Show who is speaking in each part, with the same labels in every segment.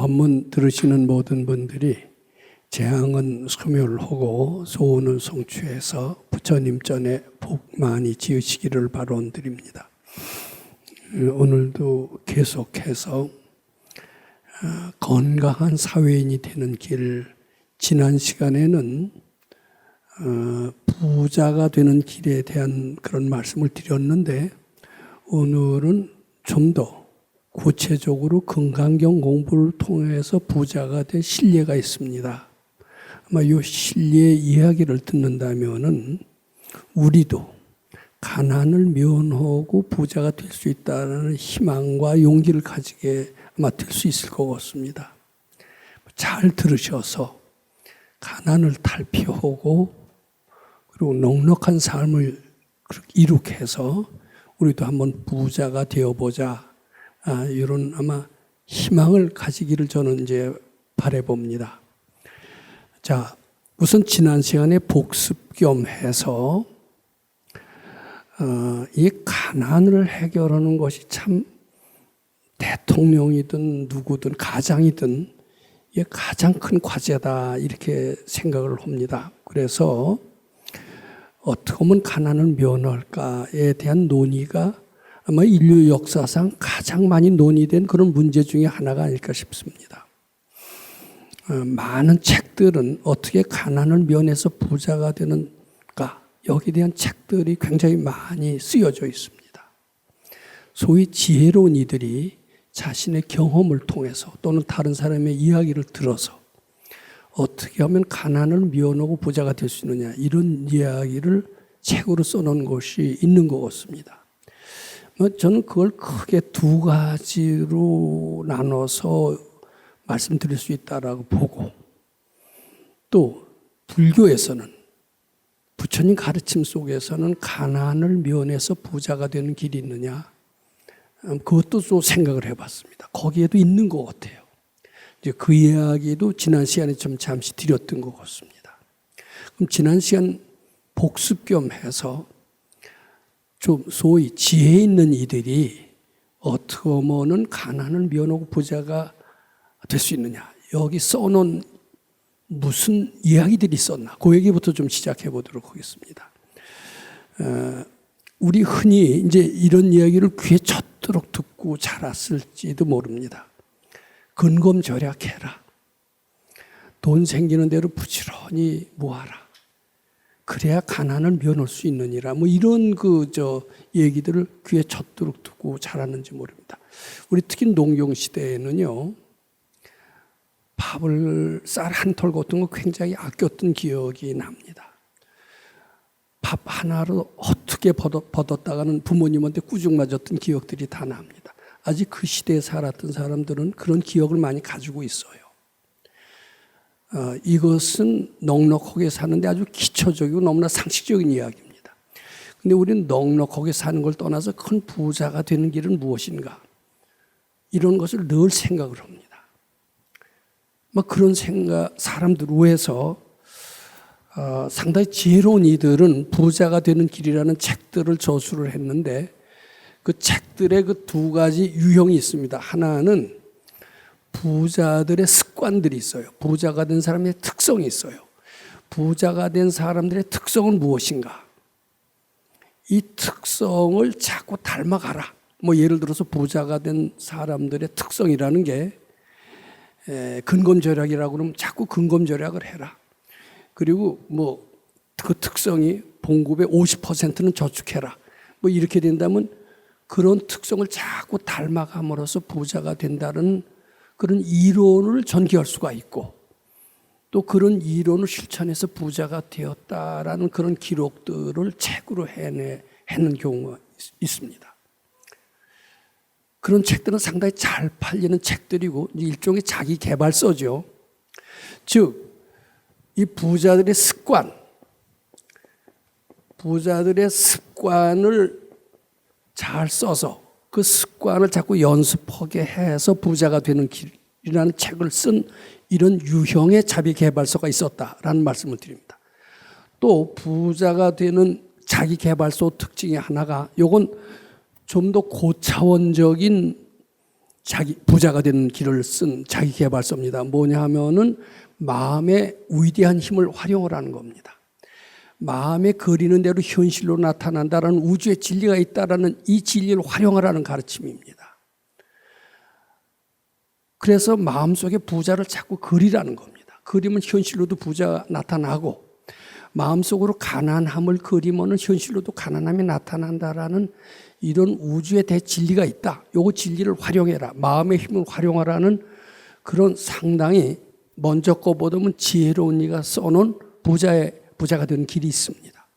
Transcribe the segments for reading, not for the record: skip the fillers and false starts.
Speaker 1: 법문 들으시는 모든 분들이 재앙은 소멸하고 소원은 성취해서 부처님 전에 복 많이 지으시기를 바라드립니다. 오늘도 계속해서 건강한 사회인이 되는 길, 지난 시간에는 부자가 되는 길에 대한 그런 말씀을 드렸는데 오늘은 좀 더 구체적으로 금강경 공부를 통해서 부자가 될 신뢰가 있습니다. 아마 이 신뢰의 이야기를 듣는다면은 우리도 가난을 면하고 부자가 될 수 있다는 희망과 용기를 가지게 아마 될 수 있을 것 같습니다. 잘 들으셔서 가난을 탈피하고 그리고 넉넉한 삶을 이룩해서 우리도 한번 부자가 되어보자. 이런 아마 희망을 가지기를 저는 이제 바라봅니다. 자, 우선 지난 시간에 복습 겸 해서 이 가난을 해결하는 것이 참 대통령이든 누구든 가장이든 이게 가장 큰 과제다 이렇게 생각을 합니다. 그래서 어떻게 하면 가난을 면할까에 대한 논의가 아마 인류 역사상 가장 많이 논의된 그런 문제 중에 하나가 아닐까 싶습니다. 많은 책들은 어떻게 가난을 면해서 부자가 되는가 여기에 대한 책들이 굉장히 많이 쓰여져 있습니다. 소위 지혜로운 이들이 자신의 경험을 통해서 또는 다른 사람의 이야기를 들어서 어떻게 하면 가난을 면하고 부자가 될 수 있느냐 이런 이야기를 책으로 써놓은 것이 있는 것 같습니다. 저는 그걸 크게 두 가지로 나눠서 말씀드릴 수 있다라고 보고 또 불교에서는 부처님 가르침 속에서는 가난을 면해서 부자가 되는 길이 있느냐 그것도 또 생각을 해봤습니다. 거기에도 있는 것 같아요. 이제 그 이야기도 지난 시간에 좀 잠시 드렸던 것 같습니다. 그럼 지난 시간 복습 겸 해서 좀 소위 지혜 있는 이들이 어떻게 하면은 가난을 면하고 부자가 될 수 있느냐. 여기 써놓은 무슨 이야기들이 있었나. 그 얘기부터 좀 시작해 보도록 하겠습니다. 우리 흔히 이제 이런 이야기를 귀에 젖도록 듣고 자랐을지도 모릅니다. 근검절약해라. 돈 생기는 대로 부지런히 모아라. 그래야 가난을 면할 수 있느니라. 뭐 이런 얘기들을 귀에 젖도록 듣고 자랐는지 모릅니다. 우리 특히 농경 시대에는요, 밥을 쌀 한 톨 같은 거 굉장히 아꼈던 기억이 납니다. 밥 하나로 어떻게 버뒀다가는 부모님한테 꾸중 맞았던 기억들이 다 납니다. 아직 그 시대에 살았던 사람들은 그런 기억을 많이 가지고 있어요. 이것은 넉넉하게 사는데 아주 기초적이고 너무나 상식적인 이야기입니다. 그런데 우리는 넉넉하게 사는 걸 떠나서 큰 부자가 되는 길은 무엇인가? 이런 것을 늘 생각을 합니다. 그런 생각, 사람들 위해서 상당히 지혜로운 이들은 부자가 되는 길이라는 책들을 저술을 했는데 그 책들의 그 두 가지 유형이 있습니다. 하나는 부자들의 습관들이 있어요. 부자가 된 사람의 특성이 있어요. 부자가 된 사람들의 특성은 무엇인가? 이 특성을 자꾸 닮아가라. 예를 들어서 부자가 된 사람들의 특성이라는 게 근검절약이라고 그러면 자꾸 근검절약을 해라. 그리고 그 특성이 봉급의 50%는 저축해라. 이렇게 된다면 그런 특성을 자꾸 닮아감으로써 부자가 된다는 그런 이론을 전개할 수가 있고 또 그런 이론을 실천해서 부자가 되었다라는 그런 기록들을 책으로 해낸 경우가 있습니다. 그런 책들은 상당히 잘 팔리는 책들이고 일종의 자기 개발서죠. 즉, 이 부자들의 습관을 잘 써서 그 습관을 자꾸 연습하게 해서 부자가 되는 길이라는 책을 쓴 이런 유형의 자기 개발서가 있었다라는 말씀을 드립니다. 또 부자가 되는 자기 개발서 특징이 하나가 요건 좀 더 고차원적인 부자가 되는 길을 쓴 자기계발서입니다. 뭐냐 하면은 마음의 위대한 힘을 활용하라는 겁니다. 마음에 그리는 대로 현실로 나타난다라는 우주의 진리가 있다라는 이 진리를 활용하라는 가르침입니다. 그래서 마음속에 부자를 자꾸 그리라는 겁니다. 그리면 현실로도 부자가 나타나고 마음속으로 가난함을 그리면 현실로도 가난함이 나타난다라는 이런 우주의 대진리가 있다. 요거 진리를 활용해라. 마음의 힘을 활용하라는 그런 상당히 먼저 거보다는 지혜로운 이가 써놓은 부자가 되는 길이 있습니다.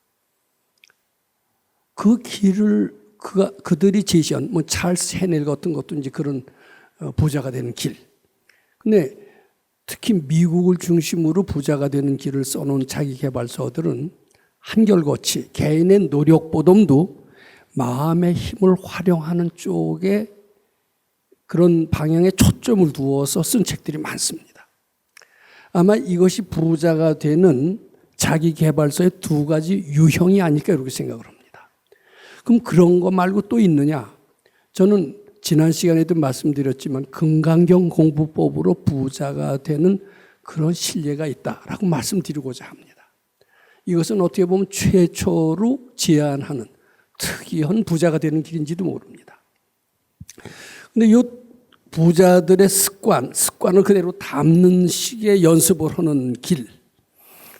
Speaker 1: 그 길을 그들이 제시한 뭐 찰스 헤넬 같은 것도 이제 그런 부자가 되는 길. 근데 특히 미국을 중심으로 부자가 되는 길을 써놓은 자기계발서들은 한결같이 개인의 노력보다도 마음의 힘을 활용하는 쪽에 그런 방향에 초점을 두어서 쓴 책들이 많습니다. 아마 이것이 부자가 되는 자기계발서의 두 가지 유형이 아닐까 이렇게 생각을 합니다. 그럼 그런 거 말고 또 있느냐? 저는 지난 시간에도 말씀드렸지만 금강경 공부법으로 부자가 되는 그런 신뢰가 있다라고 말씀드리고자 합니다. 이것은 어떻게 보면 최초로 제안하는 특이한 부자가 되는 길인지도 모릅니다. 근데 이 부자들의 습관을 그대로 담는 식의 연습을 하는 길.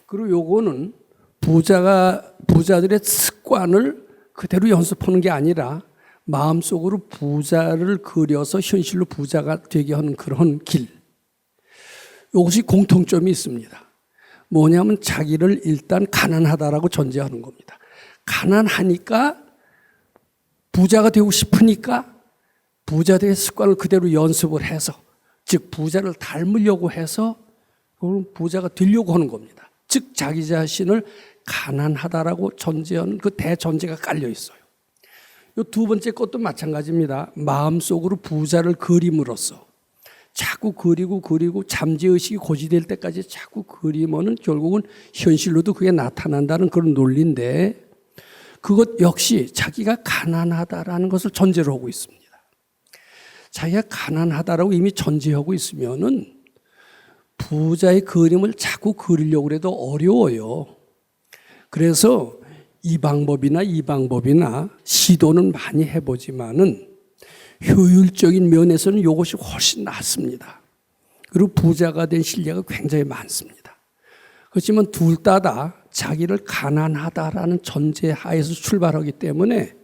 Speaker 1: 그리고 요거는 부자들의 습관을 그대로 연습하는 게 아니라 마음속으로 부자를 그려서 현실로 부자가 되게 하는 그런 길. 이것이 공통점이 있습니다. 뭐냐면 자기를 일단 가난하다라고 전제하는 겁니다. 가난하니까 부자가 되고 싶으니까 부자들의 습관을 그대로 연습을 해서 즉 부자를 닮으려고 해서 부자가 되려고 하는 겁니다. 즉 자기 자신을 가난하다라고 전제하는 그 대전제가 깔려 있어요. 이 두 번째 것도 마찬가지입니다. 마음속으로 부자를 그림으로써 자꾸 그리고 잠재의식이 고지될 때까지 자꾸 그리면은 결국은 현실로도 그게 나타난다는 그런 논리인데 그것 역시 자기가 가난하다라는 것을 전제로 하고 있습니다. 자기가 가난하다라고 이미 전제하고 있으면은 부자의 그림을 자꾸 그리려고 해도 어려워요. 그래서 이 방법이나 시도는 많이 해보지만은 효율적인 면에서는 이것이 훨씬 낫습니다. 그리고 부자가 된 신뢰가 굉장히 많습니다. 그렇지만 둘 다 자기를 가난하다라는 전제하에서 출발하기 때문에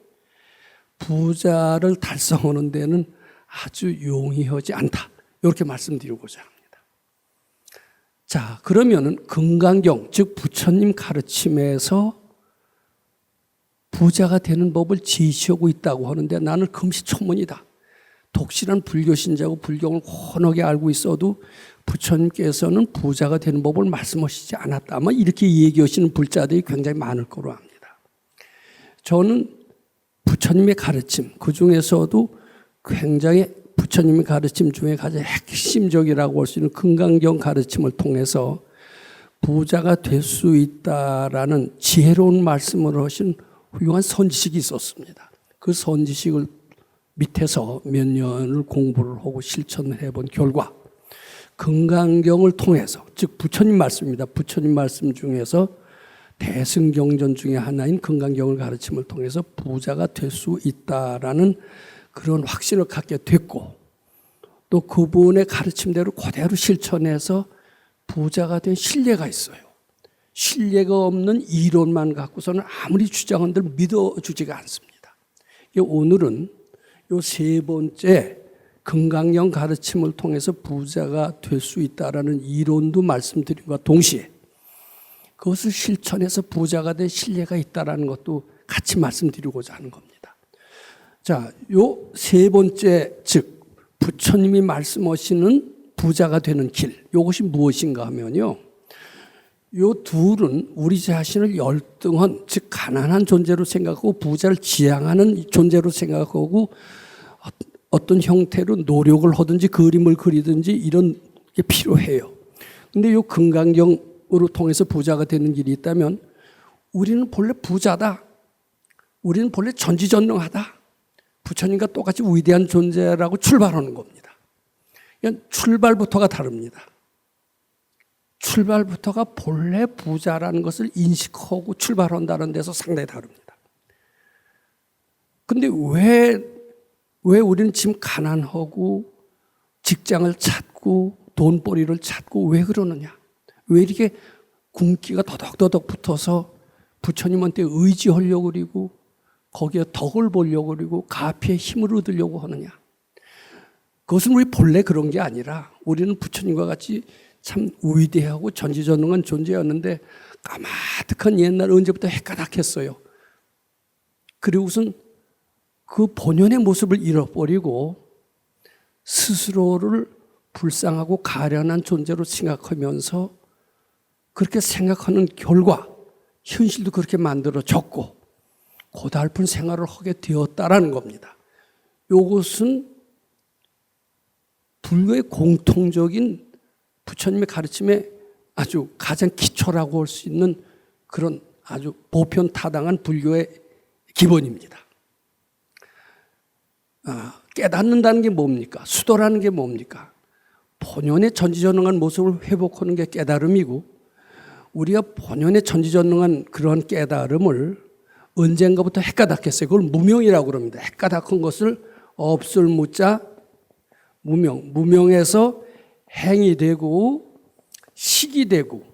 Speaker 1: 부자를 달성하는 데는 아주 용이하지 않다. 이렇게 말씀드리고자 합니다. 자, 그러면은 금강경, 즉 부처님 가르침에서 부자가 되는 법을 제시하고 있다고 하는데 나는 금시초문이다. 독실한 불교 신자고 불경을 훤하게 알고 있어도 부처님께서는 부자가 되는 법을 말씀하시지 않았다. 아마 이렇게 얘기하시는 불자들이 굉장히 많을 거로 합니다. 저는 부처님의 가르침, 그 중에서도 굉장히 부처님의 가르침 중에 가장 핵심적이라고 할 수 있는 금강경 가르침을 통해서 부자가 될 수 있다라는 지혜로운 말씀을 하신 훌륭한 선지식이 있었습니다. 그 선지식을 밑에서 몇 년을 공부를 하고 실천을 해본 결과 금강경을 통해서 즉 부처님 말씀입니다. 부처님 말씀 중에서 대승경전 중에 하나인 금강경을 가르침을 통해서 부자가 될 수 있다라는 그런 확신을 갖게 됐고 또 그분의 가르침대로 그대로 실천해서 부자가 된 신뢰가 있어요. 신뢰가 없는 이론만 갖고서는 아무리 주장한들 믿어주지가 않습니다. 오늘은 요 세 번째 금강경 가르침을 통해서 부자가 될 수 있다라는 이론도 말씀드림과 동시에 그것을 실천해서 부자가 된 신뢰가 있다라는 것도 같이 말씀드리고자 하는 겁니다. 자, 요 세 번째 즉 부처님이 말씀하시는 부자가 되는 길, 이것이 무엇인가 하면요. 요 둘은 우리 자신을 열등한, 즉 가난한 존재로 생각하고 부자를 지향하는 존재로 생각하고 어떤 형태로 노력을 하든지 그림을 그리든지 이런 게 필요해요. 근데 요 금강경으로 통해서 부자가 되는 길이 있다면 우리는 본래 부자다. 우리는 본래 전지전능하다. 부처님과 똑같이 위대한 존재라고 출발하는 겁니다. 그러니까 출발부터가 다릅니다. 출발부터가 본래 부자라는 것을 인식하고 출발한다는 데서 상당히 다릅니다. 근데 왜 우리는 지금 가난하고 직장을 찾고 돈벌이를 찾고 왜 그러느냐? 왜 이렇게 굶기가 더덕더덕 붙어서 부처님한테 의지하려고 그리고 거기에 덕을 보려고 그리고 가피에 힘을 얻으려고 하느냐? 그것은 우리 본래 그런 게 아니라 우리는 부처님과 같이 참 위대하고 전지전능한 존재였는데 까마득한 옛날 언제부터 헷가닥했어요. 그리고선 그 본연의 모습을 잃어버리고 스스로를 불쌍하고 가련한 존재로 생각하면서 그렇게 생각하는 결과 현실도 그렇게 만들어졌고 고달픈 생활을 하게 되었다라는 겁니다. 이것은 불교의 공통적인 부처님의 가르침에 아주 가장 기초라고 할 수 있는 그런 아주 보편타당한 불교의 기본입니다. 깨닫는다는 게 뭡니까? 수도라는 게 뭡니까? 본연의 전지전능한 모습을 회복하는 게 깨달음이고 우리가 본연의 전지전능한 그런 깨달음을 언젠가부터 헷가닥했어요. 그걸 무명이라고 그럽니다. 헷가닥한 것을 없을 무자 무명, 무명에서 행이 되고 식이 되고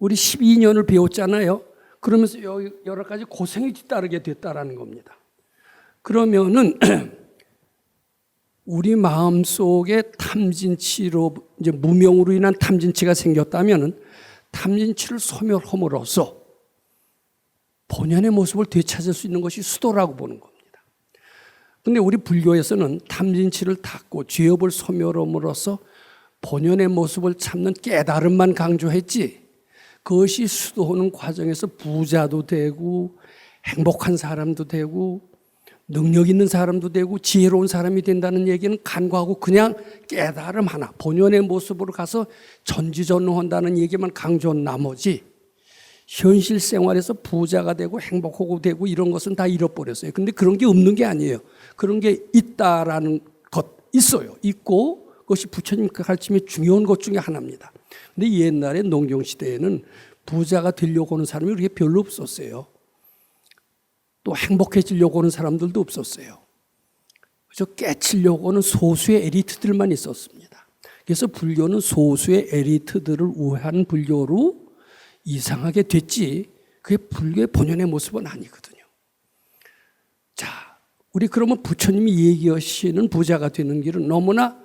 Speaker 1: 우리 12년을 배웠잖아요. 그러면서 여러 가지 고생이 뒤따르게 됐다라는 겁니다. 그러면은 우리 마음속에 탐진치로 이제 무명으로 인한 탐진치가 생겼다면은 탐진치를 소멸함으로써 본연의 모습을 되찾을 수 있는 것이 수도라고 보는 겁니다. 근데 우리 불교에서는 탐진치를 닫고 죄업을 소멸함으로써 본연의 모습을 찾는 깨달음만 강조했지 그것이 수도하는 과정에서 부자도 되고 행복한 사람도 되고 능력 있는 사람도 되고 지혜로운 사람이 된다는 얘기는 간과하고 그냥 깨달음 하나 본연의 모습으로 가서 전지전능한다는 얘기만 강조한 나머지 현실 생활에서 부자가 되고 행복하고 되고 이런 것은 다 잃어버렸어요. 근데 그런 게 없는 게 아니에요. 그런 게 있다라는 것 있어요. 있고 그것이 부처님 가르침의 중요한 것 중에 하나입니다. 근데 옛날에 농경시대에는 부자가 되려고 하는 사람이 그렇게 별로 없었어요. 또 행복해지려고 하는 사람들도 없었어요. 그래서 깨치려고 하는 소수의 에리트들만 있었습니다. 그래서 불교는 소수의 에리트들을 우회한 불교로 이상하게 됐지 그게 불교의 본연의 모습은 아니거든요. 자, 우리 그러면 부처님이 얘기하시는 부자가 되는 길은 너무나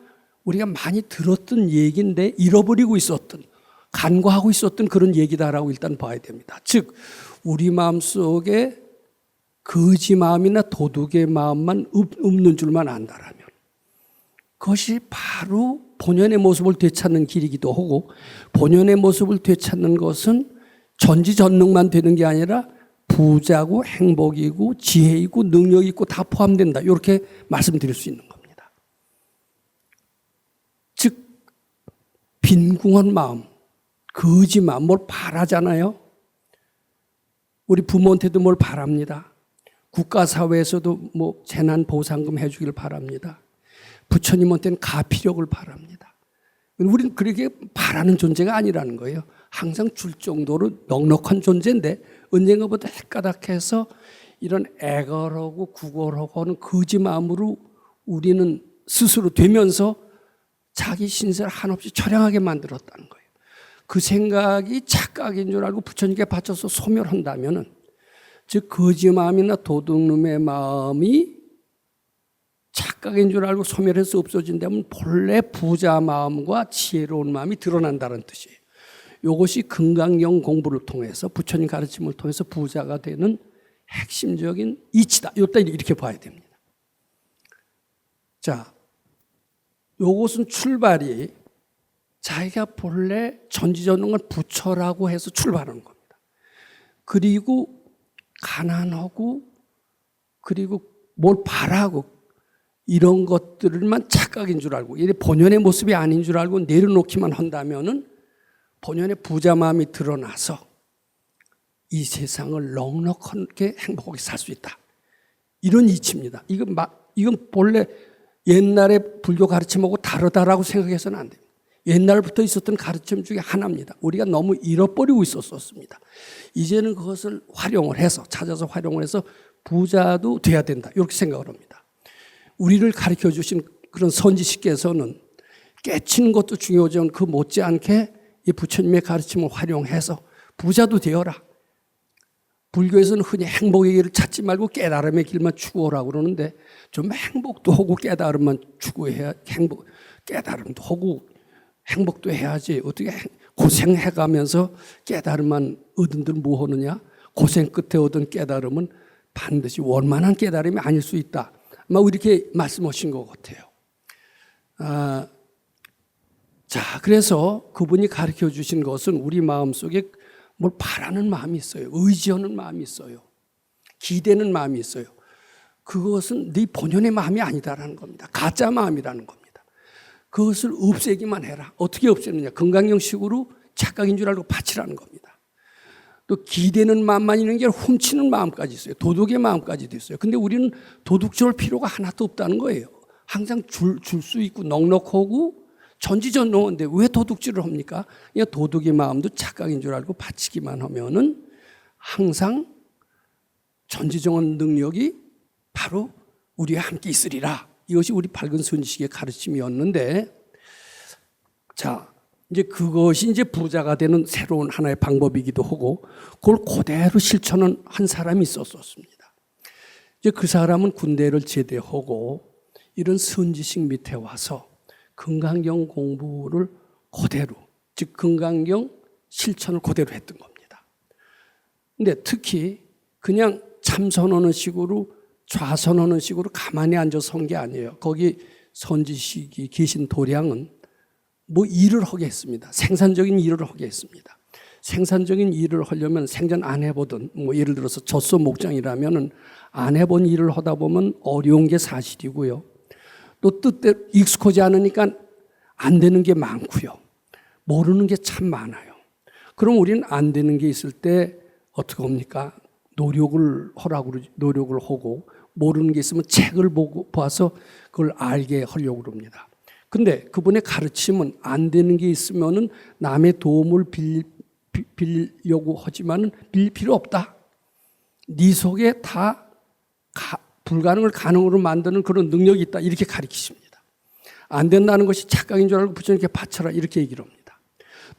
Speaker 1: 우리가 많이 들었던 얘기인데 잃어버리고 있었던 간과하고 있었던 그런 얘기다라고 일단 봐야 됩니다. 즉 우리 마음속에 거지 마음이나 도둑의 마음만 없는 줄만 안다라면 그것이 바로 본연의 모습을 되찾는 길이기도 하고 본연의 모습을 되찾는 것은 전지전능만 되는 게 아니라 부자고 행복이고 지혜이고 능력이 있고 다 포함된다. 이렇게 말씀드릴 수 있는 겁니다. 즉 빈궁한 마음, 거지 마음, 뭘 바라잖아요. 우리 부모한테도 뭘 바랍니다. 국가사회에서도 뭐 재난보상금 해주기를 바랍니다. 부처님한테는 가피력을 바랍니다. 우리는 그렇게 바라는 존재가 아니라는 거예요. 항상 줄 정도로 넉넉한 존재인데 언젠가부터 헷가닥해서 이런 애걸하고 구걸하고 하는 거지 마음으로 우리는 스스로 되면서 자기 신세를 한없이 처량하게 만들었다는 거예요. 그 생각이 착각인 줄 알고 부처님께 바쳐서 소멸한다면은 즉 거지 마음이나 도둑놈의 마음이 착각인 줄 알고 소멸해서 없어진다면 본래 부자 마음과 지혜로운 마음이 드러난다는 뜻이에요. 이것이 금강경 공부를 통해서 부처님 가르침을 통해서 부자가 되는 핵심적인 이치다. 이것도 이렇게 봐야 됩니다. 자, 이것은 출발이 자기가 본래 전지전능한 부처라고 해서 출발하는 겁니다. 그리고 가난하고 그리고 뭘 바라고 이런 것들만 착각인 줄 알고 이게 본연의 모습이 아닌 줄 알고 내려놓기만 한다면은 본연의 부자 마음이 드러나서 이 세상을 넉넉하게 행복하게 살 수 있다. 이런 이치입니다. 이건 본래 옛날에 불교 가르침하고 다르다라고 생각해서는 안 됩니다. 옛날부터 있었던 가르침 중에 하나입니다. 우리가 너무 잃어버리고 있었습니다. 이제는 그것을 활용을 해서 찾아서 활용을 해서 부자도 돼야 된다. 이렇게 생각을 합니다. 우리를 가르쳐 주신 그런 선지식께서는 깨치는 것도 중요하지만 그 못지않게 이 부처님의 가르침을 활용해서 부자도 되어라. 불교에서는 흔히 행복의 길을 찾지 말고 깨달음의 길만 추구하라고 그러는데 좀 행복도 하고 깨달음만 추구해야 깨달음도 하고 행복도 해야지. 어떻게 고생해가면서 깨달음만 얻은들 뭐 하느냐? 고생 끝에 얻은 깨달음은 반드시 원만한 깨달음이 아닐 수 있다. 아마 이렇게 말씀하신 것 같아요. 자, 그래서 그분이 가르쳐 주신 것은 우리 마음속에 뭘 바라는 마음이 있어요. 의지하는 마음이 있어요. 기대는 마음이 있어요. 그것은 네 본연의 마음이 아니다라는 겁니다. 가짜 마음이라는 겁니다. 그것을 없애기만 해라. 어떻게 없애느냐? 건강형식으로 착각인 줄 알고 바치라는 겁니다. 또 기대는 마음만 있는 게 아니라 훔치는 마음까지 있어요. 도둑의 마음까지도 있어요. 근데 우리는 도둑질 필요가 하나도 없다는 거예요. 항상 줄 수 있고 넉넉하고 전지전능한데 왜 도둑질을 합니까? 그냥 도둑의 마음도 착각인 줄 알고 바치기만 하면은 항상 전지전능 능력이 바로 우리와 함께 있으리라. 이것이 우리 밝은 선지식의 가르침이었는데, 자, 이제 그것이 이제 부자가 되는 새로운 하나의 방법이기도 하고, 그걸 그대로 실천한 한 사람이 있었습니다. 이제 그 사람은 군대를 제대하고 이런 선지식 밑에 와서 금강경 공부를 그대로, 즉 금강경 실천을 그대로 했던 겁니다. 근데 특히 그냥 참선하는 식으로 좌선하는 식으로 가만히 앉아서 한 게 아니에요. 거기 선지식이 계신 도량은 뭐 일을 하게 했습니다. 생산적인 일을 하게 했습니다. 생산적인 일을 하려면 생전 안 해보던, 뭐 예를 들어서 젖소 목장이라면은 안 해본 일을 하다 보면 어려운 게 사실이고요. 또 뜻대로 익숙하지 않으니까 안 되는 게 많고요. 모르는 게 참 많아요. 그럼 우리는 안 되는 게 있을 때 어떻게 합니까? 노력을 하고 모르는 게 있으면 책을 봐서 그걸 알게 하려고 합니다. 근데 그분의 가르침은 안 되는 게 있으면은 남의 도움을 빌려고 하지만은 빌릴 필요 없다. 네 속에 다 불가능을 가능으로 만드는 그런 능력이 있다. 이렇게 가르치십니다. 안 된다는 것이 착각인 줄 알고 부처님께 바쳐라. 이렇게 얘기를 합니다.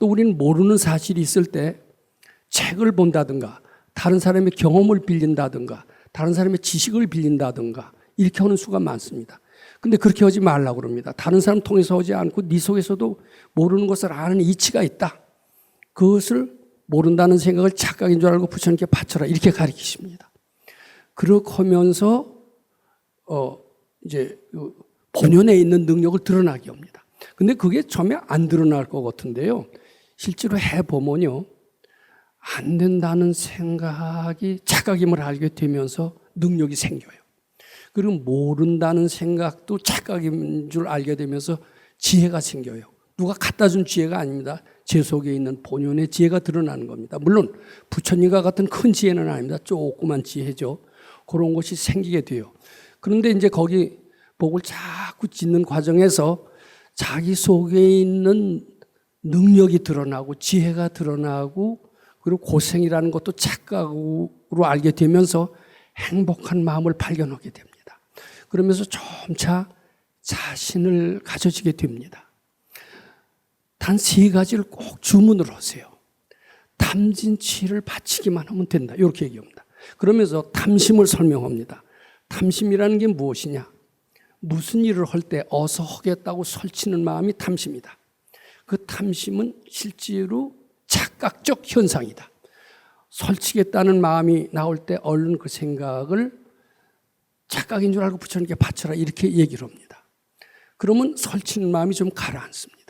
Speaker 1: 또 우리는 모르는 사실이 있을 때 책을 본다든가 다른 사람의 경험을 빌린다든가 다른 사람의 지식을 빌린다든가 이렇게 하는 수가 많습니다. 근데 그렇게 하지 말라고 그럽니다. 다른 사람 통해서 하지 않고 네 속에서도 모르는 것을 아는 이치가 있다. 그것을 모른다는 생각을 착각인 줄 알고 부처님께 바쳐라. 이렇게 가르치십니다. 그렇게 하면서 이제 본연에 있는 능력을 드러나게 합니다. 근데 그게 처음에 안 드러날 것 같은데요. 실제로 해보면요. 안 된다는 생각이 착각임을 알게 되면서 능력이 생겨요. 그리고 모른다는 생각도 착각인 줄 알게 되면서 지혜가 생겨요. 누가 갖다 준 지혜가 아닙니다. 제 속에 있는 본연의 지혜가 드러나는 겁니다. 물론 부처님과 같은 큰 지혜는 아닙니다. 조그만 지혜죠. 그런 것이 생기게 돼요. 그런데 이제 거기 복을 자꾸 짓는 과정에서 자기 속에 있는 능력이 드러나고 지혜가 드러나고 그리고 고생이라는 것도 착각으로 알게 되면서 행복한 마음을 발견하게 됩니다. 그러면서 점차 자신을 가져지게 됩니다. 단 3가지를 꼭 주문을 하세요. 탐진치를 바치기만 하면 된다. 이렇게 얘기합니다. 그러면서 탐심을 설명합니다. 탐심이라는 게 무엇이냐? 무슨 일을 할 때 어서 하겠다고 설치는 마음이 탐심이다. 그 탐심은 실제로 착각적 현상이다. 설치겠다는 마음이 나올 때 얼른 그 생각을 착각인 줄 알고 부처님께 바쳐라. 이렇게 얘기를 합니다. 그러면 설치는 마음이 좀 가라앉습니다.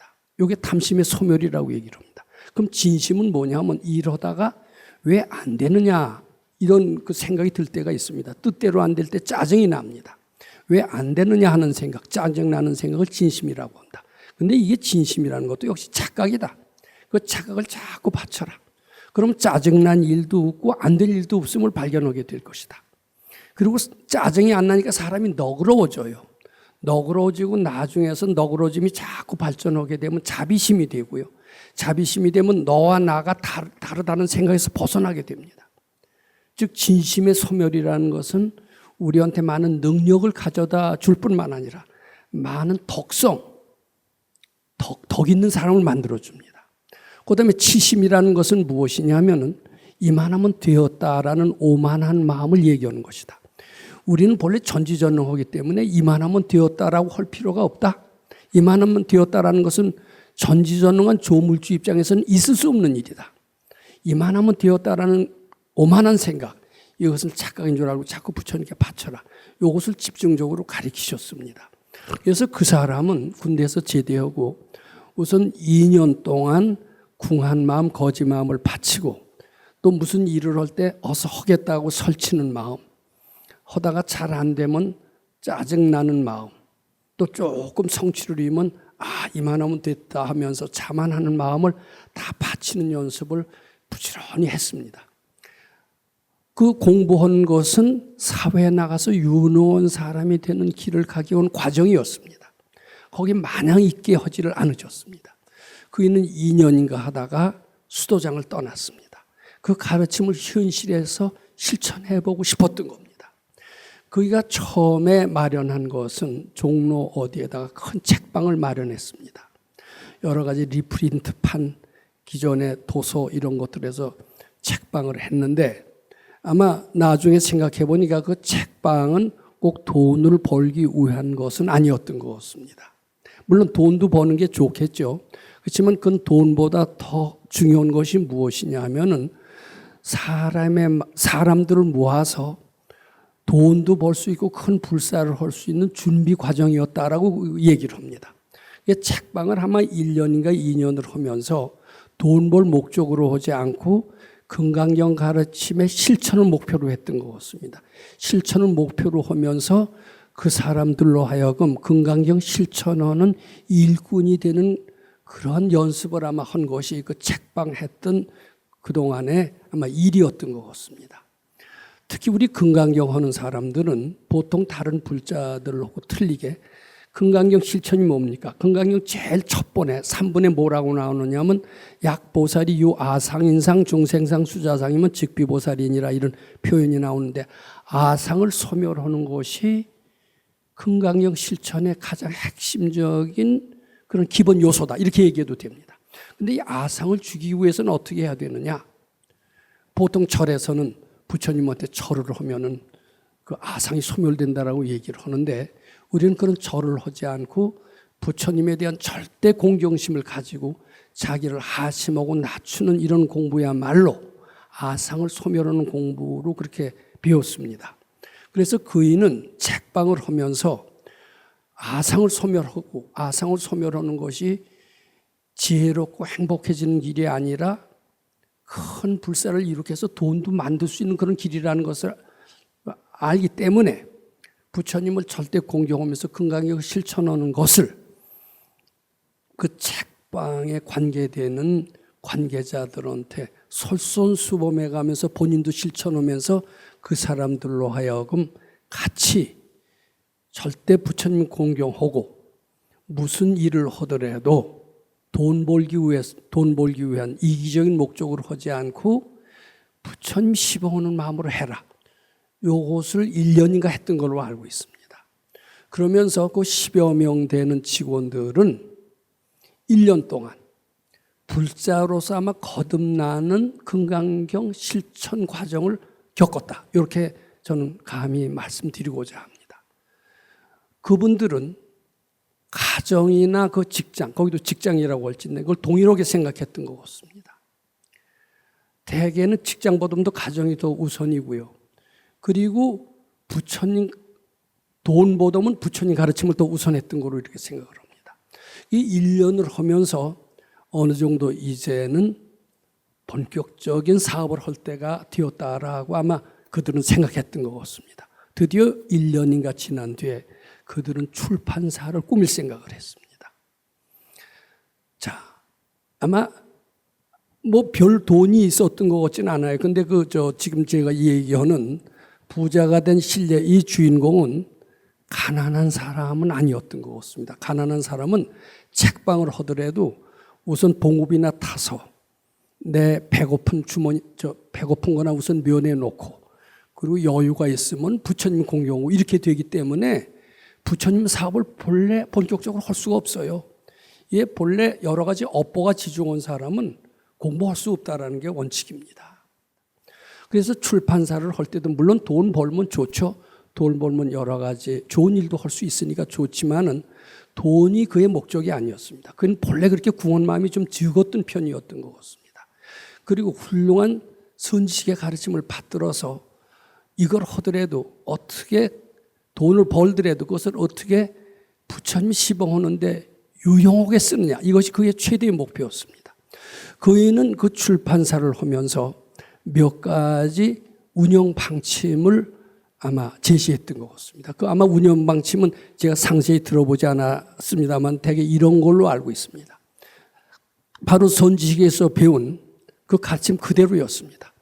Speaker 1: 이게 탐심의 소멸이라고 얘기를 합니다. 그럼 진심은 뭐냐면 이러다가 왜 안 되느냐 이런 그 생각이 들 때가 있습니다. 뜻대로 안 될 때 짜증이 납니다. 왜 안 되느냐 하는 생각, 짜증나는 생각을 진심이라고 한다. 근데 이게 진심이라는 것도 역시 착각이다. 그 착각을 자꾸 바쳐라. 그럼 짜증난 일도 없고 안 될 일도 없음을 발견하게 될 것이다. 그리고 짜증이 안 나니까 사람이 너그러워져요. 너그러워지고 나중에서 너그러짐이 자꾸 발전하게 되면 자비심이 되고요. 자비심이 되면 너와 나가 다르다는 생각에서 벗어나게 됩니다. 즉 진심의 소멸이라는 것은 우리한테 많은 능력을 가져다 줄 뿐만 아니라 많은 덕 있는 사람을 만들어줍니다. 그 다음에 치심이라는 것은 무엇이냐면은 이만하면 되었다라는 오만한 마음을 얘기하는 것이다. 우리는 본래 전지전능하기 때문에 이만하면 되었다라고 할 필요가 없다. 이만하면 되었다라는 것은 전지전능한 조물주 입장에서는 있을 수 없는 일이다. 이만하면 되었다라는 오만한 생각, 이것은 착각인 줄 알고 자꾸 부처님께 바쳐라. 이것을 집중적으로 가르치셨습니다. 그래서 그 사람은 군대에서 제대하고 우선 2년 동안 궁한 마음, 거지 마음을 바치고 또 무슨 일을 할 때 어서 하겠다고 설치는 마음, 하다가 잘 안 되면 짜증나는 마음, 또 조금 성취를 이루면 이만하면 됐다 하면서 자만하는 마음을 다 바치는 연습을 부지런히 했습니다. 그 공부한 것은 사회에 나가서 유능한 사람이 되는 길을 가기 위한 과정이었습니다. 거기 마냥 있게 하지를 않으셨습니다. 그이는 2년인가 하다가 수도장을 떠났습니다. 그 가르침을 현실에서 실천해보고 싶었던 겁니다. 그이가 처음에 마련한 것은 종로 어디에다가 큰 책방을 마련했습니다. 여러 가지 리프린트판, 기존의 도서 이런 것들에서 책방을 했는데 아마 나중에 생각해 보니까 그 책방은 꼭 돈을 벌기 위한 것은 아니었던 것 같습니다. 물론 돈도 버는 게 좋겠죠. 그렇지만 그건 돈보다 더 중요한 것이 무엇이냐 하면은 사람들을 모아서 돈도 벌 수 있고 큰 불사를 할 수 있는 준비 과정이었다라고 얘기를 합니다. 책방을 아마 1년인가 2년을 하면서 돈 벌 목적으로 하지 않고 금강경 가르침의 실천을 목표로 했던 것 같습니다. 실천을 목표로 하면서 그 사람들로 하여금 금강경 실천하는 일꾼이 되는 그런 연습을 아마 한 것이 그 책방 했던 그동안의 아마 일이었던 것 같습니다. 특히 우리 금강경 하는 사람들은 보통 다른 불자들하고 틀리게 금강경 실천이 뭡니까? 금강경 제일 첫 번에 3분에 뭐라고 나오느냐면 약보살이 유 아상인상 중생상 수자상이면 즉비보살이니라 이런 표현이 나오는데 아상을 소멸하는 것이 금강경 실천의 가장 핵심적인 그런 기본 요소다 이렇게 얘기해도 됩니다. 그런데 이 아상을 죽이기 위해서는 어떻게 해야 되느냐? 보통 절에서는 부처님한테 절을 하면은 그 아상이 소멸된다라고 얘기를 하는데 우리는 그런 절을 하지 않고 부처님에 대한 절대 공경심을 가지고 자기를 하심하고 낮추는 이런 공부야말로 아상을 소멸하는 공부로 그렇게 배웠습니다. 그래서 그이는 책방을 하면서 아상을 소멸하고 아상을 소멸하는 것이 지혜롭고 행복해지는 길이 아니라 큰 불사를 일으켜서 돈도 만들 수 있는 그런 길이라는 것을 알기 때문에 부처님을 절대 공경하면서 금강경을 실천하는 것을 그 책방에 관계되는 관계자들한테 솔선수범해 가면서 본인도 실천하면서 그 사람들로 하여금 같이 절대 부처님 공경하고 무슨 일을 하더라도 돈 벌기 위한 이기적인 목적으로 하지 않고 부처님 시봉하는 마음으로 해라. 요것을 1년인가 했던 걸로 알고 있습니다. 그러면서 그 10여 명 되는 직원들은 1년 동안 불자로서 아마 거듭나는 금강경 실천 과정을 겪었다. 이렇게 저는 감히 말씀드리고자 합니다. 그분들은 가정이나 그 직장, 거기도 직장이라고 할지인데 그걸 동일하게 생각했던 것 같습니다. 대개는 직장보다도 가정이 더 우선이고요. 그리고 부처님 돈보다는 부처님 가르침을 더 우선했던 거로 이렇게 생각을 합니다. 이 1년을 하면서 어느 정도 이제는 본격적인 사업을 할 때가 되었다라고 아마 그들은 생각했던 것 같습니다. 드디어 1년인가 지난 뒤에 그들은 출판사를 꾸밀 생각을 했습니다. 자, 아마 뭐 별 돈이 있었던 것 같지는 않아요. 근데 지금 제가 얘기하는 부자가 된 신뢰 이 주인공은 가난한 사람은 아니었던 것 같습니다. 가난한 사람은 책방을 하더라도 우선 봉우비나 타서 내 배고픈 배고픈 거나 우선 면해 놓고 그리고 여유가 있으면 부처님 공경하고 이렇게 되기 때문에 부처님 사업을 본격적으로 할 수가 없어요. 예, 본래 여러 가지 업보가 지중한 사람은 공부할 수 없다라는 게 원칙입니다. 그래서 출판사를 할 때도 물론 돈 벌면 좋죠. 돈 벌면 여러 가지 좋은 일도 할 수 있으니까 좋지만은 돈이 그의 목적이 아니었습니다. 그는 본래 그렇게 궁한 마음이 좀 적었던 편이었던 것 같습니다. 그리고 훌륭한 선지식의 가르침을 받들어서 이걸 하더라도 어떻게 돈을 벌더라도 그것을 어떻게 부처님 시봉하는데 유용하게 쓰느냐 이것이 그의 최대의 목표였습니다. 그이는 그 출판사를 하면서 몇 가지 운영 방침을 아마 제시했던 것 같습니다. 그 아마 운영 방침은 제가 상세히 들어보지 않았습니다만 대개 이런 걸로 알고 있습니다. 바로 선지식에서 배운 그 가르침 그대로였습니다.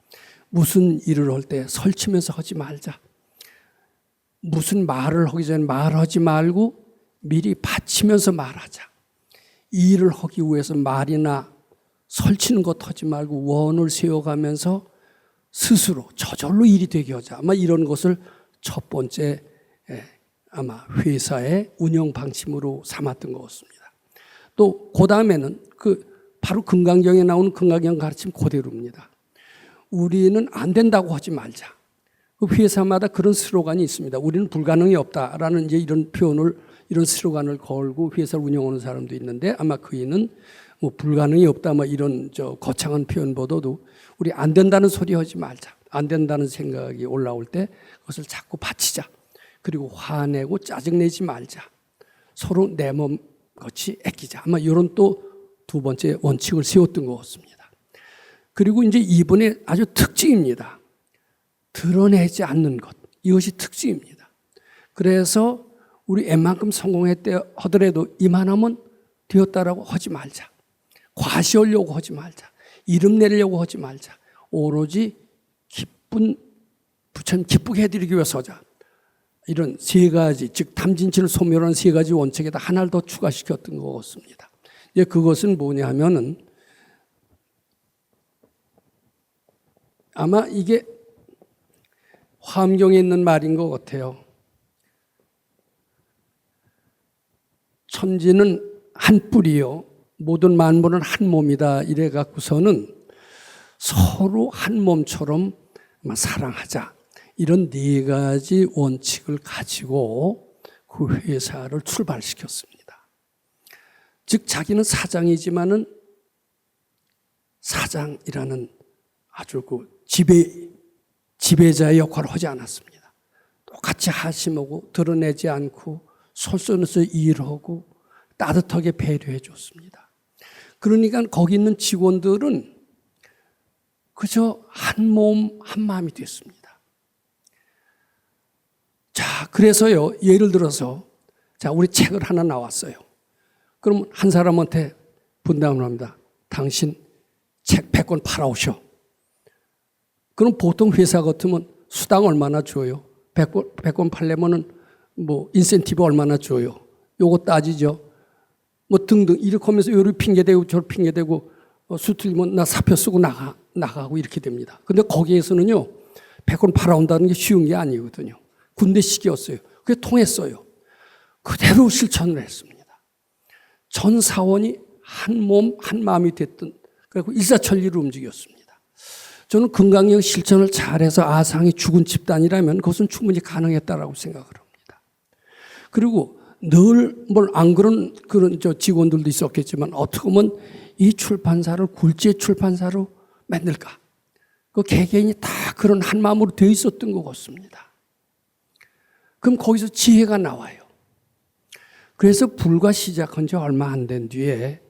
Speaker 1: 무슨 일을 할 때 설치면서 하지 말자. 무슨 말을 하기 전에 말하지 말고 미리 바치면서 말하자. 이 일을 하기 위해서 말이나 설치는 것 하지 말고 원을 세워가면서 스스로 저절로 일이 되게 하자. 아마 이런 것을 첫 번째 아마 회사의 운영 방침으로 삼았던 것 같습니다. 또 그 다음에는 바로 금강경에 나오는 금강경 가르침 그대로입니다. 우리는 안 된다고 하지 말자. 그 회사마다 그런 슬로건이 있습니다. 우리는 불가능이 없다라는 이제 이런 표현을 이런 슬로건을 걸고 회사를 운영하는 사람도 있는데 아마 그이는 뭐 불가능이 없다 뭐 이런 거창한 표현보다도 우리 안 된다는 소리 하지 말자. 안 된다는 생각이 올라올 때 그것을 자꾸 바치자. 그리고 화내고 짜증내지 말자. 서로 내 몸 같이 아끼자. 아마 이런 또 두 번째 원칙을 세웠던 것 같습니다. 그리고 이제 이번에 아주 특징입니다. 드러내지 않는 것. 이것이 특징입니다. 그래서 우리 웬만큼 성공했대 하더라도 이만하면 되었다라고 하지 말자. 과시하려고 하지 말자. 이름 내려고 하지 말자. 오로지 부처님 기쁘게 해드리기 위해서 하자. 이런 세 가지, 즉 탐진치를 소멸하는 세 가지 원칙에다 하나를 더 추가시켰던 것 같습니다. 이제 그것은 뭐냐 하면은 아마 이게 화엄경에 있는 말인 것 같아요. 천지는 한 뿌리요. 모든 만물은 한 몸이다. 이래 갖고서는 서로 한 몸처럼 사랑하자. 이런 네 가지 원칙을 가지고 그 회사를 출발시켰습니다. 즉 자기는 사장이지만은 사장이라는 아주 그 지배자의 역할을 하지 않았습니다. 똑같이 하심하고 드러내지 않고 솔선해서 일하고 따뜻하게 배려해 줬습니다. 그러니까 거기 있는 직원들은 그저 한 몸 한 마음이 됐습니다. 자, 그래서요, 예를 들어서 자, 우리 책을 하나 나왔어요. 그럼 한 사람한테 분담을 합니다. 당신 책 100권 팔아오셔. 그럼 보통 회사 같으면 수당 얼마나 줘요? 100권 팔려면은 뭐 인센티브 얼마나 줘요? 요거 따지죠. 뭐 등등 이렇게 하면서 요를 핑계대고 저를 핑계대고 수 틀리면 나 사표 쓰고 나가고 이렇게 됩니다. 근데 거기에서는요 100권 팔아온다는 게 쉬운 게 아니거든요. 군대식이었어요. 그게 통했어요. 그대로 실천을 했습니다. 전 사원이 한 몸, 한 마음이 됐던, 그리고 일사천리로 움직였습니다. 저는 금강경 실천을 잘해서 아상이 죽은 집단이라면 그것은 충분히 가능했다라고 생각을 합니다. 그리고 늘 안 그런 직원들도 있었겠지만 어떻게 보면 이 출판사를 굴지의 출판사로 만들까? 그 개개인이 다 그런 한 마음으로 되어 있었던 것 같습니다. 그럼 거기서 지혜가 나와요. 그래서 불과 시작한 지 얼마 안 된 뒤에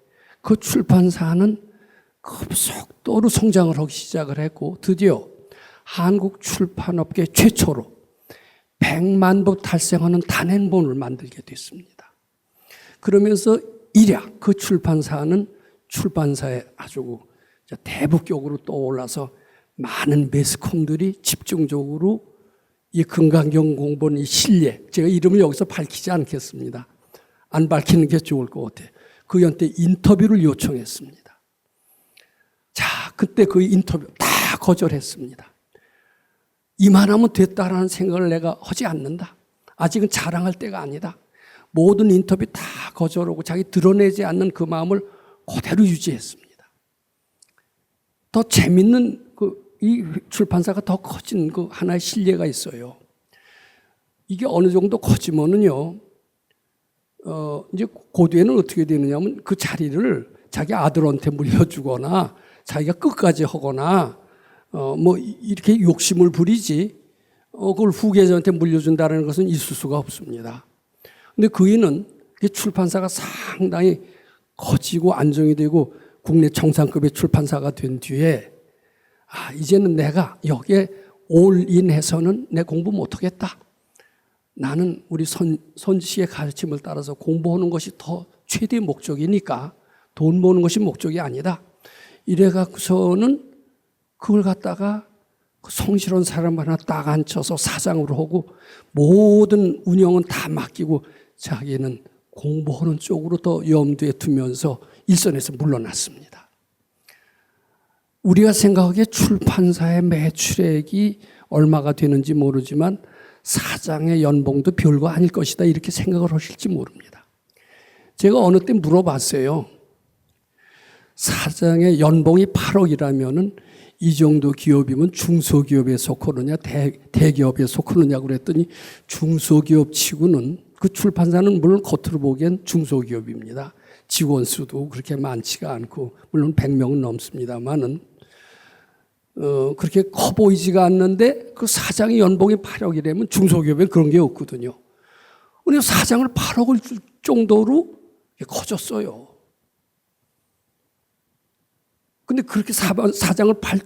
Speaker 1: 그 출판사는 급속도로 성장을 하기 시작을 했고 드디어 한국 출판업계 최초로 100만 부 달성하는 단행본을 만들게 됐습니다. 그러면서 일약 그 출판사는 출판사에 아주 대북격으로 떠올라서 많은 매스컴들이 집중적으로 이 금강경 공본 이 신뢰, 제가 이름을 여기서 밝히지 않겠습니다. 안 밝히는 게 좋을 것 같아요. 그한테 인터뷰를 요청했습니다. 자, 그때 그 인터뷰 다 거절했습니다. 이만하면 됐다라는 생각을 내가 하지 않는다. 아직은 자랑할 때가 아니다. 모든 인터뷰 다 거절하고 자기 드러내지 않는 그 마음을 그대로 유지했습니다. 더 재밌는 이 출판사가 더 커진 그 하나의 신뢰가 있어요. 이게 어느 정도 커지면은요, 이제 고대에는 어떻게 되느냐면 그 자리를 자기 아들한테 물려주거나 자기가 끝까지 하거나 뭐 이렇게 욕심을 부리지 그걸 후계자한테 물려준다는 것은 있을 수가 없습니다. 근데 그이는 출판사가 상당히 커지고 안정이 되고 국내 정상급의 출판사가 된 뒤에 이제는 내가 여기에 올인해서는 내 공부 못하겠다. 나는 우리 선지의 가르침을 따라서 공부하는 것이 더 최대의 목적이니까 돈 버는 것이 목적이 아니다. 이래갖고서는 그걸 갖다가 성실한 사람 하나 딱 앉혀서 사장으로 하고 모든 운영은 다 맡기고 자기는 공부하는 쪽으로 더 염두에 두면서 일선에서 물러났습니다. 우리가 생각하기에 출판사의 매출액이 얼마가 되는지 모르지만 사장의 연봉도 별거 아닐 것이다 이렇게 생각을 하실지 모릅니다. 제가 어느 때 물어봤어요. 사장의 연봉이 8억이라면은 이 정도 기업이면 중소기업에 속하느냐 대기업에 속하느냐고 그랬더니 중소기업 치고는 그 출판사는 물론 겉으로 보기엔 중소기업입니다. 직원 수도 그렇게 많지가 않고 물론 100명은 넘습니다만은 그렇게 커 보이지가 않는데 그 사장의 연봉이 8억이라면 중소기업에 그런 게 없거든요. 근데 사장을 8억을 줄 정도로 커졌어요. 근데 그렇게 사장을 8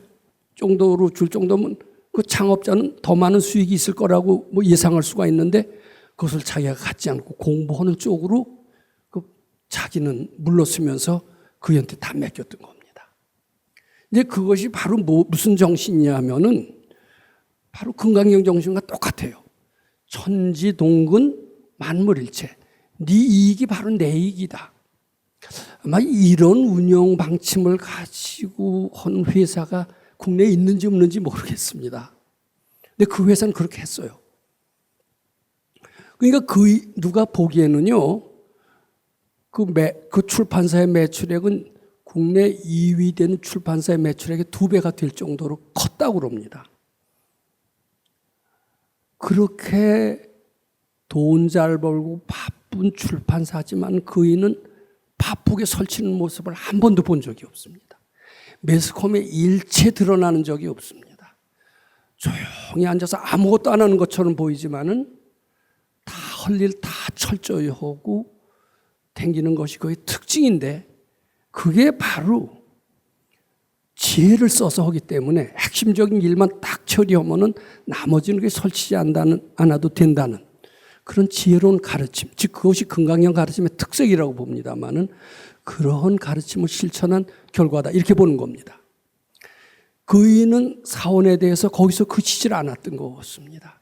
Speaker 1: 정도로 줄 정도면 그 창업자는 더 많은 수익이 있을 거라고 뭐 예상할 수가 있는데 그것을 자기가 갖지 않고 공부하는 쪽으로 그 자기는 물러서면서 그한테 다 맡겼던 겁니다. 이제 그것이 바로 무슨 정신이냐 하면은 바로 금강경 정신과 똑같아요. 천지동근 만물일체. 네 이익이 바로 내 이익이다. 아마 이런 운영 방침을 가지고 한 회사가 국내에 있는지 없는지 모르겠습니다. 근데 그 회사는 그렇게 했어요. 그러니까 누가 보기에는요, 그 출판사의 매출액은 국내 2위 되는 출판사의 매출액의 2배가 될 정도로 컸다고 그럽니다. 그렇게 돈 잘 벌고 바쁜 출판사지만 그이는 바쁘게 설치는 모습을 한 번도 본 적이 없습니다. 매스컴에 일체 드러나는 적이 없습니다. 조용히 앉아서 아무것도 안 하는 것처럼 보이지만은 다 할 일 다 철저히 하고 댕기는 것이 그의 특징인데 그게 바로 지혜를 써서 하기 때문에 핵심적인 일만 딱 처리하면은 나머지는 그게 설치지 않아도 된다는 그런 지혜로운 가르침, 즉 그것이 금강경 가르침의 특색이라고 봅니다만은 그러한 가르침을 실천한 결과다 이렇게 보는 겁니다. 그이는 사원에 대해서 거기서 그치질 않았던 것 같습니다.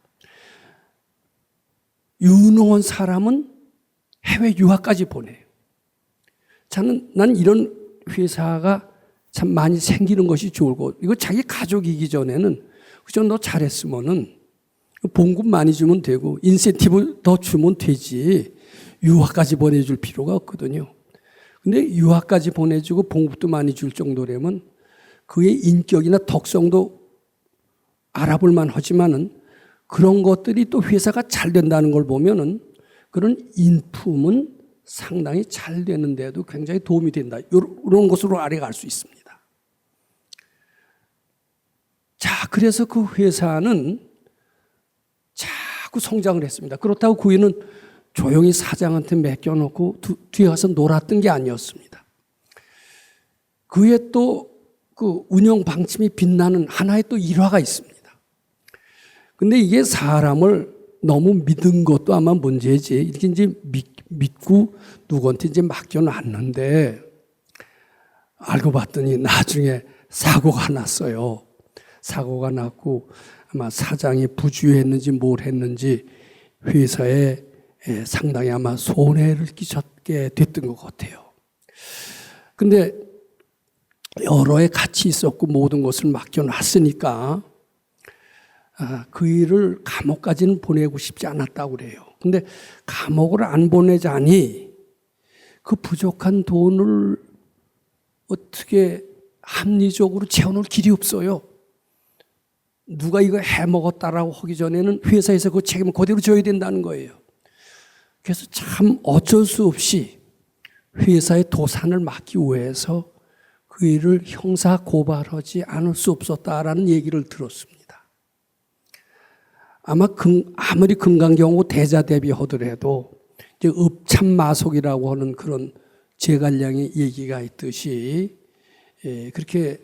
Speaker 1: 유능한 사람은 해외 유학까지 보내요. 난 이런 회사가 참 많이 생기는 것이 좋을 것. 이거 자기 가족이기 전에는 그저 너 잘했으면은 봉급 많이 주면 되고 인센티브 더 주면 되지 유학까지 보내줄 필요가 없거든요. 근데 유학까지 보내주고 봉급도 많이 줄 정도라면 그의 인격이나 덕성도 알아볼 만하지만은 그런 것들이 또 회사가 잘 된다는 걸 보면은 그런 인품은 상당히 잘 되는데도 굉장히 도움이 된다. 이런 것으로 아래가 알 수 있습니다. 자, 그래서 그 회사는 자꾸 성장을 했습니다. 그렇다고 그이는 조용히 사장한테 맡겨놓고 뒤에 가서 놀았던 게 아니었습니다. 그의 또 그 운영 방침이 빛나는 하나의 또 일화가 있습니다. 근데 이게 사람을 너무 믿은 것도 아마 문제지. 이렇게 이제 믿고 누구한테 이제 맡겨놨는데 알고 봤더니 나중에 사고가 났어요. 사고가 났고 아마 사장이 부주의했는지 뭘 했는지 회사에 상당히 아마 손해를 끼쳤게 됐던 것 같아요. 근데 여러 해 같이 있었고 모든 것을 맡겨놨으니까 그 일을 감옥까지는 보내고 싶지 않았다고 그래요. 근데 감옥을 안 보내자니 그 부족한 돈을 어떻게 합리적으로 채워놓을 길이 없어요. 누가 이거 해먹었다라고 하기 전에는 회사에서 그 책임을 그대로 져야 된다는 거예요. 그래서 참 어쩔 수 없이 회사의 도산을 막기 위해서 그 일을 형사 고발하지 않을 수 없었다라는 얘기를 들었습니다. 아무리 금강경고 대자대비하더라도 이제 읍참마속이라고 하는 그런 제갈량의 얘기가 있듯이 그렇게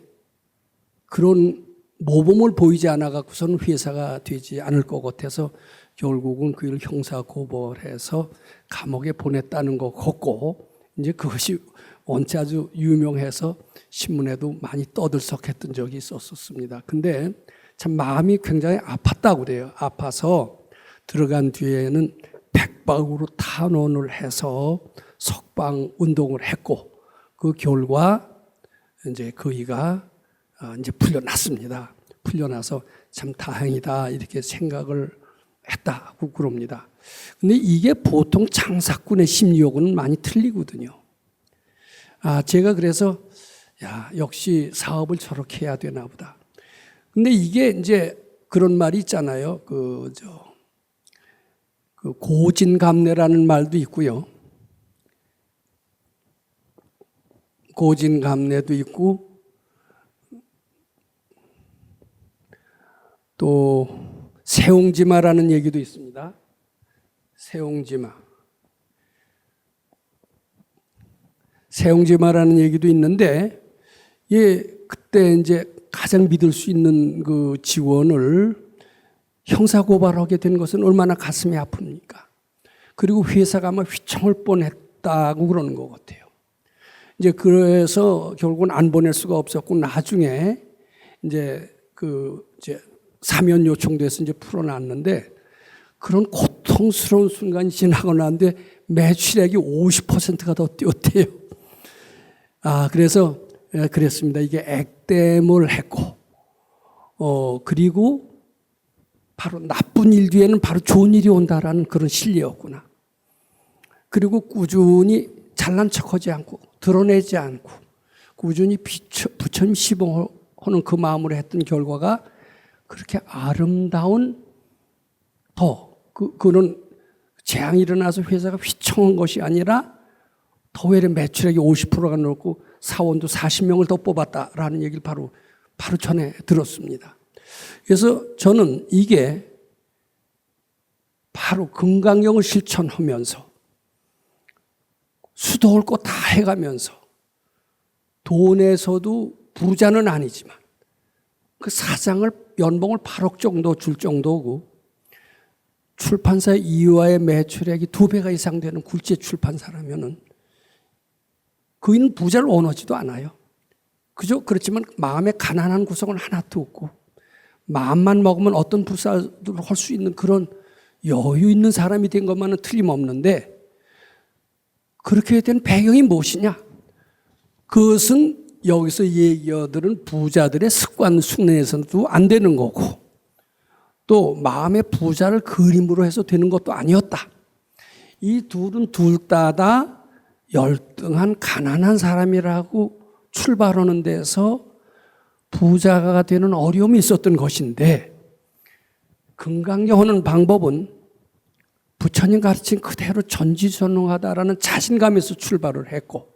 Speaker 1: 그런 모범을 보이지 않아 갖고서는 회사가 되지 않을 것 같아서 결국은 그 일을 형사 고발해서 감옥에 보냈다는 것 같고 이제 그것이 원체 아주 유명해서 신문에도 많이 떠들썩했던 적이 있었습니다. 근데 참 마음이 굉장히 아팠다고 그래요. 아파서 들어간 뒤에는 백박으로 탄원을 해서 석방 운동을 했고 그 결과 이제 그이가 이제 풀려났습니다. 풀려나서 참 다행이다 이렇게 생각을 했다고 그럽니다. 근데 이게 보통 장사꾼의 심리하고는 많이 틀리거든요. 제가 그래서 역시 사업을 저렇게 해야 되나 보다. 근데 이게 이제 그런 말이 있잖아요. 그 고진감래라는 말도 있고요. 고진감래도 있고 또 세옹지마라는 얘기도 있습니다. 세옹지마라는 얘기도 있는데 그때 이제 가장 믿을 수 있는 그 지원을 형사고발하게 된 것은 얼마나 가슴이 아픕니까? 그리고 회사가 아마 휘청할 뻔했다고 그러는 것 같아요. 이제 그래서 결국은 안 보낼 수가 없었고 나중에 이제 사면 요청돼서 이제 풀어놨는데 그런 고통스러운 순간이 지나고 나는데 매출액이 50%가 더 뛰었대요. 그래서 그랬습니다. 이게 액땜을 했고, 그리고 바로 나쁜 일 뒤에는 바로 좋은 일이 온다라는 그런 신뢰였구나. 그리고 꾸준히 잘난 척하지 않고, 드러내지 않고, 꾸준히 부처님 시봉하는 그 마음으로 했던 결과가 그렇게 아름다운 그런 재앙이 일어나서 회사가 휘청한 것이 아니라 더 외래 매출액이 50%가 늘었고 사원도 40명을 더 뽑았다라는 얘기를 바로 전에 들었습니다. 그래서 저는 이게 바로 금강경을 실천하면서 수도할 거 다 해가면서 돈에서도 부자는 아니지만 그 사장을 연봉을 8억 정도 줄 정도고 출판사 이화의 매출액이 2배가 이상 되는 굴지의 출판사라면은 그이는 부자를 원하지도 않아요. 그죠? 그렇지만 마음에 가난한 구석은 하나도 없고 마음만 먹으면 어떤 불사도 할 수 있는 그런 여유 있는 사람이 된 것만은 틀림없는데 그렇게 된 배경이 무엇이냐? 그것은 여기서 얘기하들은 부자들의 습관 숭례에서도 안 되는 거고 또 마음의 부자를 그림으로 해서 되는 것도 아니었다. 이 둘은 둘 다 열등한 가난한 사람이라고 출발하는 데서 부자가 되는 어려움이 있었던 것인데 금강경하는 방법은 부처님 가르친 그대로 전지전능하다라는 자신감에서 출발을 했고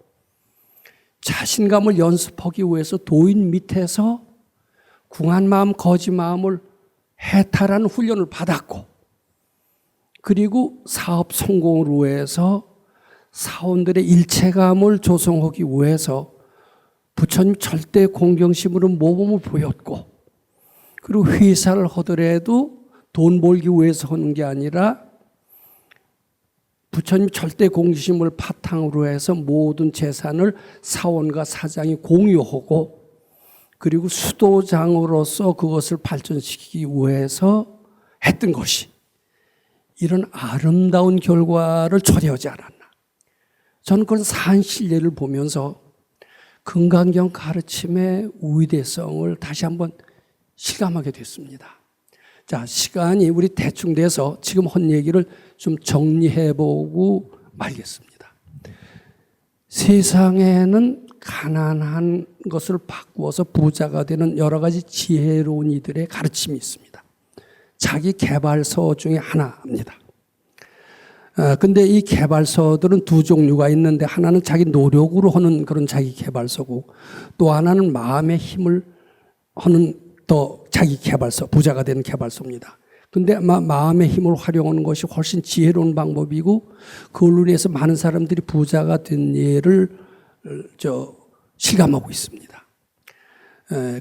Speaker 1: 자신감을 연습하기 위해서 도인 밑에서 궁한 마음, 거지 마음을 해탈하는 훈련을 받았고 그리고 사업 성공을 위해서 사원들의 일체감을 조성하기 위해서 부처님 절대 공경심으로 모범을 보였고 그리고 회사를 하더라도 돈 벌기 위해서 하는 게 아니라 부처님 절대 공경심을 바탕으로 해서 모든 재산을 사원과 사장이 공유하고 그리고 수도장으로서 그것을 발전시키기 위해서 했던 것이 이런 아름다운 결과를 초래하지 않았나. 저는 그런 산신례를 보면서 금강경 가르침의 위대성을 다시 한번 실감하게 됐습니다. 자, 시간이 우리 대충 돼서 지금 한 얘기를 좀 정리해보고 말겠습니다. 세상에는 가난한 것을 바꾸어서 부자가 되는 여러 가지 지혜로운 이들의 가르침이 있습니다. 자기 개발서 중에 하나입니다. 근데 이 개발서들은 두 종류가 있는데 하나는 자기 노력으로 하는 그런 자기 개발서고 또 하나는 마음의 힘을 하는 또 자기 개발서, 부자가 되는 개발서입니다. 근데 마음의 힘을 활용하는 것이 훨씬 지혜로운 방법이고 그걸로 인해서 많은 사람들이 부자가 된 예를 실감하고 있습니다.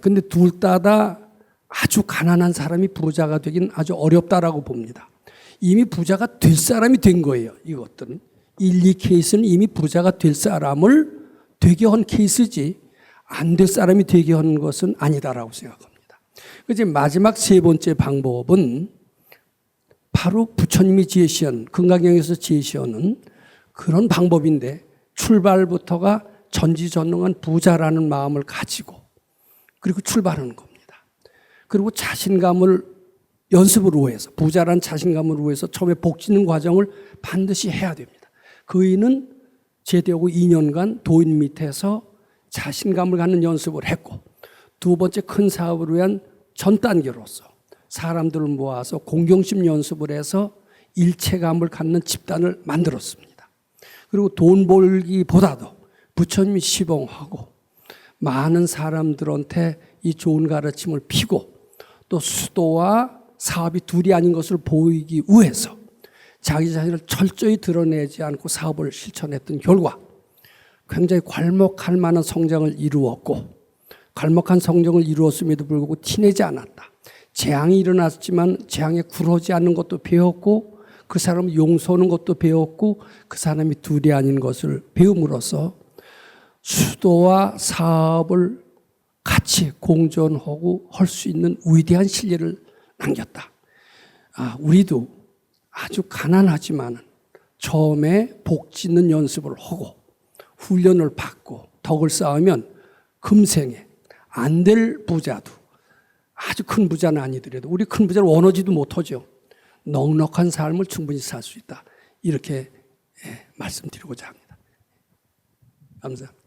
Speaker 1: 근데 둘 다 아주 가난한 사람이 부자가 되긴 아주 어렵다라고 봅니다. 이미 부자가 될 사람이 된 거예요. 이것들은 1, 2 케이스는 이미 부자가 될 사람을 되게 한 케이스지 안 될 사람이 되게 한 것은 아니다라고 생각합니다. 그래서 마지막 세 번째 방법은 바로 부처님이 제시한 금강경에서 제시하는 그런 방법인데 출발부터가 전지전능한 부자라는 마음을 가지고 그리고 출발하는 겁니다. 그리고 자신감을 연습을 위해서 부자란 자신감을 위해서 처음에 복짓는 과정을 반드시 해야 됩니다. 그이는 제대하고 2년간 도인 밑에서 자신감을 갖는 연습을 했고 두 번째 큰 사업을 위한 전 단계로서 사람들을 모아서 공경심 연습을 해서 일체감을 갖는 집단을 만들었습니다. 그리고 돈 벌기보다도 부처님이 시봉하고 많은 사람들한테 이 좋은 가르침을 피고 또 수도와 사업이 둘이 아닌 것을 보이기 위해서 자기 자신을 철저히 드러내지 않고 사업을 실천했던 결과 굉장히 괄목할 만한 성장을 이루었고 괄목한 성장을 이루었음에도 불구하고 티내지 않았다. 재앙이 일어났지만 재앙에 굴하지 않는 것도 배웠고 그 사람을 용서하는 것도 배웠고 그 사람이 둘이 아닌 것을 배움으로써 수도와 사업을 같이 공존하고 할 수 있는 위대한 신뢰를 남겼다. 우리도 아주 가난하지만 처음에 복 짓는 연습을 하고 훈련을 받고 덕을 쌓으면 금생에 안 될 부자도 아주 큰 부자는 아니더라도 우리 큰 부자를 원하지도 못하죠. 넉넉한 삶을 충분히 살 수 있다. 이렇게 말씀드리고자 합니다. 감사합니다.